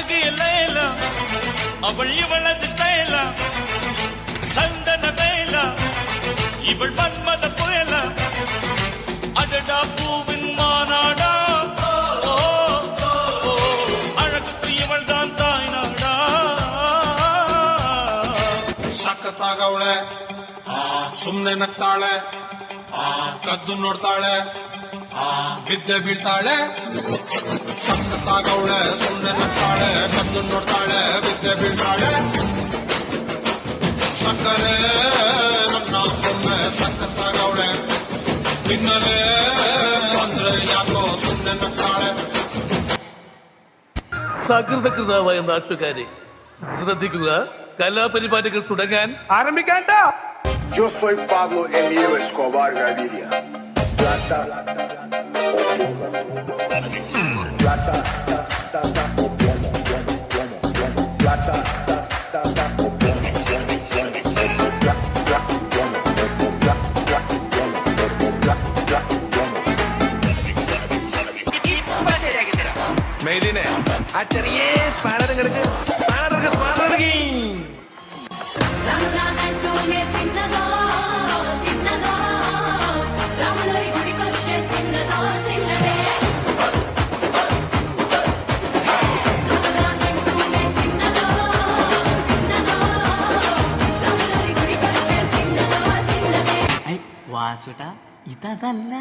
அழகு எல்லாம் அவள் இவளது ஸ்டைலா சந்தன வேலா இவள் மன்மத புயலா அடடா பூவின் மாநாடா அழகுக்கு இவள் தான் தாய் நாடா ಸಖತ್ತಾಗವಳೆ ಸುಮ್ನೆ ನಗ್ತಾಳೆ ಕದ್ದು ನೋಡ್ತಾಳೆ ಬಿದ್ದೆ ಬೀಳ್ತಾಳೆ ಸಖತ್ತಾಗವಳೆ ಸುಮ್ನೆ ನಗ್ತಾಳೆ ಕದ್ದು ನೋಡ್ತಾಳೆ ಬಿದ್ದೆ ಬೀಳ್ತಾಳೆ ಸಕ್ಕರೆ ನನ್ನ ಒಮ್ಮೆ ಸಖತ್ತಾಗವಳೆ പിന്നലെ ಅಂದ್ರೆ ಯಾಕೋ ಸುಮ್ನೆ ನಗ್ತಾಳೆ സകൃതകൃതാവായ നാട്ടുകാരെ ശ്രദ്ധിക്കുക കലാപരിപാടികൾ തുടങ്ങാൻ ആരംഭിക്കാൻ. Yo soy Pablo Emilio Escobar Gaviria. Plata o plomo. Plata o plomo. Plata o plomo. മെയ്ദിനെ ആ ചെറിയ സ്പാനറുകൾക്ക് വാസുട്ടാ ഇതല്ല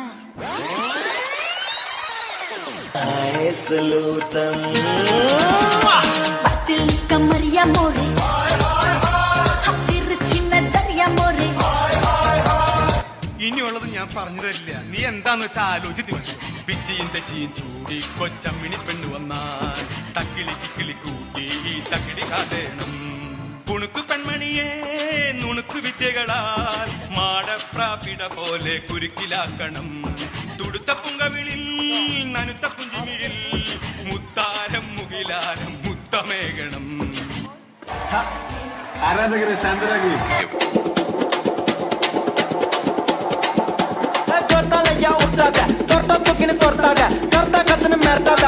Maria More, ചിന്ന ചെറിയ മോരെ. ഇനിയുള്ളത് ഞാൻ പറഞ്ഞു തരില്ല, നീ എന്താന്ന് വെച്ചാൽ ആലോചിച്ച് പിച്ചിയും തെച്ചിയും ചൂടി കൊച്ചമ്മിണി പെണ്ണു വന്നാൽ തക്കിളി ചിക്കിളി കൂട്ടി തക്കിളി കാതേണം കുണുക്കു പെൺമണിയെ നുണുക്കു വിദ്യകളാൽ മാടപ്രാപിട പോലെ കുരുക്കിലാക്കണം തുടുത്ത പുങ്കവിളിൽ നനുത്ത പുഞ്ചിമിഴിൽ മുത്താരം മുകിലാരം മുത്തമേകണം. ആരാധകരെ ശാന്തരാഗി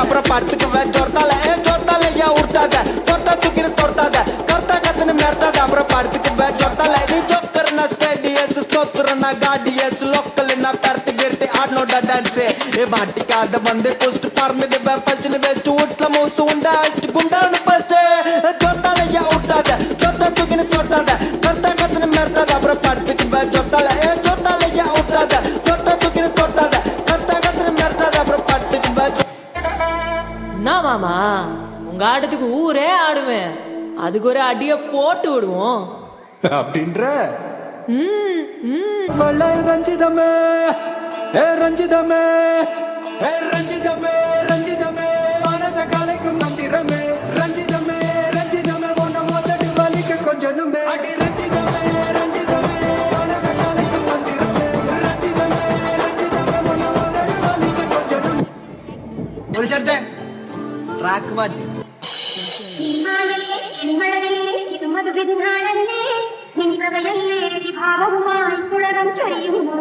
அப்புறம் படுத்துக்குவேன் ஜொர்த்தால ஜொர்த்தால ஏன் உருட்டாத தொட்டா தூக்கின்னு தொட்டாத கர்த்தா கத்துன்னு மிரட்டாத அப்புறம் படுத்துக்குவேன் ஜொர்த்தால நீ ஜோக்கர்னா ஸ்டேடியஸ் ஸ்டோக்கர்னா காடியஸ் லோக்கல்னா பரட்டு கிரட்டி ஆடனோட டான்ஸ் ஏ மாட்டிக்காத வந்து புஸ்ட் பறந்து பஞ்சனு வெஸ்ட் வீட்ல மூசு உண்டா அஷ்டு குண்டானு பஸ்ட் ஜொர்த்தால ஏன் உருட்டாத தொட்டா தூக்கின்னு தொட்டாத கர்த்தா கத்துன்னு மிரட்டாத அப்புறம் படுத்துக்குவேன் ஜொர்த்தால ஜொர்த்தால ஏன் உருட்டாத தொட்டா தூக்கின்னு தொட்டாத கர்த்தா கத்துன்னு மிரட்டாத அப்புறம் படுத்துக்குவேன். என்ன மாமா உங்க ஆட்டத்துக்கு ஊரே ஆடுவேன், அதுக்கு ஒரு அடிய போட்டு விடுவோம் அப்படின்ற ரஞ்சிதமே ரஞ்சிதமே ரஞ்சிதமே ரஞ்சிதமே மனச கலைக்கும் மந்திரமே ரஞ்சிதமே ரஞ்சிதமே உன்ன மொதடி வலிக்க கொஞ்சனுமே அடி ரஞ்சிதமே ரஞ்சிதமே மனச கலைக்கும் மந்திரமே ரஞ்சிதமே ரஞ்சிதமே உன்ன மொதடி வலிக்க கொஞ்சனுமே. ஒரு சட்டை ട്രാക്ക് മാറ്റി ഇത് മധുവിനാളല്ലേ നിൻപ്രഭയല്ലേ ഭാവവുമായി പുളകം ചൊരിയുന്നു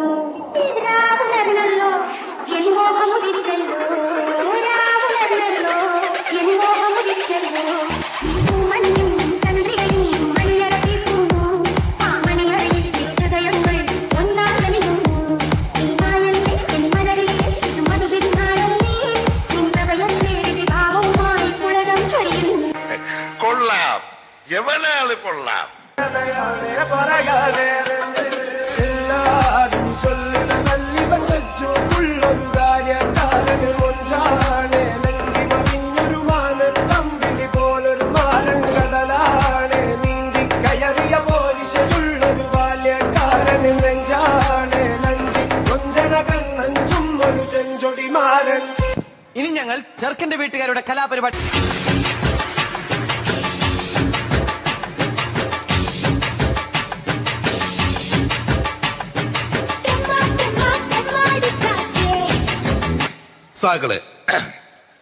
രാവുലർന്നല്ലോ എൻ മോഹമുദിച്ചല്ലോ രാവുലർന്നല്ലോ എൻ മോഹമുദിച്ചല്ലോ മഞ്ഞും ചന്ദ്രികയും മണിയറപ്പിക്കുന്നു ആ മണിയറയിൽ ഹൃദയങ്ങൾ ഒന്നാകലിയുന്നു ഈ മായല്ലേ എൻ മലരില്ലേ ഇത് മധുവിനാളല്ലേ നിൻപ്രഭയല്ലേ ഭാവവുമായി പുളകം ചൊരിയുന്നു. കൊള്ളാം, എവനാള് കൊള്ളാം. എല്ലാരും ചൊല്ലുന്ന നല്ലിവൻ വെച്ചു ഉള്ളൊരു കാര്യക്കാരന് ഒഞ്ചാണ് ലങ്കി മറിഞ്ഞൊരു മാനത്തമ്പിലി പോലൊരു മാരങ്കടലാണ് നീന്തി കയറിയ പോലിശുള്ളൊരു ബാല്യക്കാരന് നെഞ്ചാണ് ലഞ്ചി കൊഞ്ചന കണ്ണഞ്ചും ഒരു ചെഞ്ചൊടി മാരൻ. ഇനി ഞങ്ങൾ ചെറുക്കന്റെ വീട്ടുകാരുടെ കലാപരിപാടി സാകളെ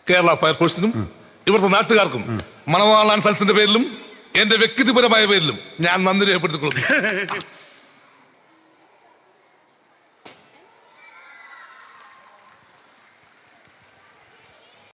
കേരള ഫയർഫോഴ്സിനും ഇവിടുത്തെ നാട്ടുകാർക്കും മണവാളാൻ സൽസിന്റെ പേരിലും എന്റെ വ്യക്തിപരമായ പേരിലും ഞാൻ നന്ദി രേഖപ്പെടുത്തിക്കൊള്ളുന്നു.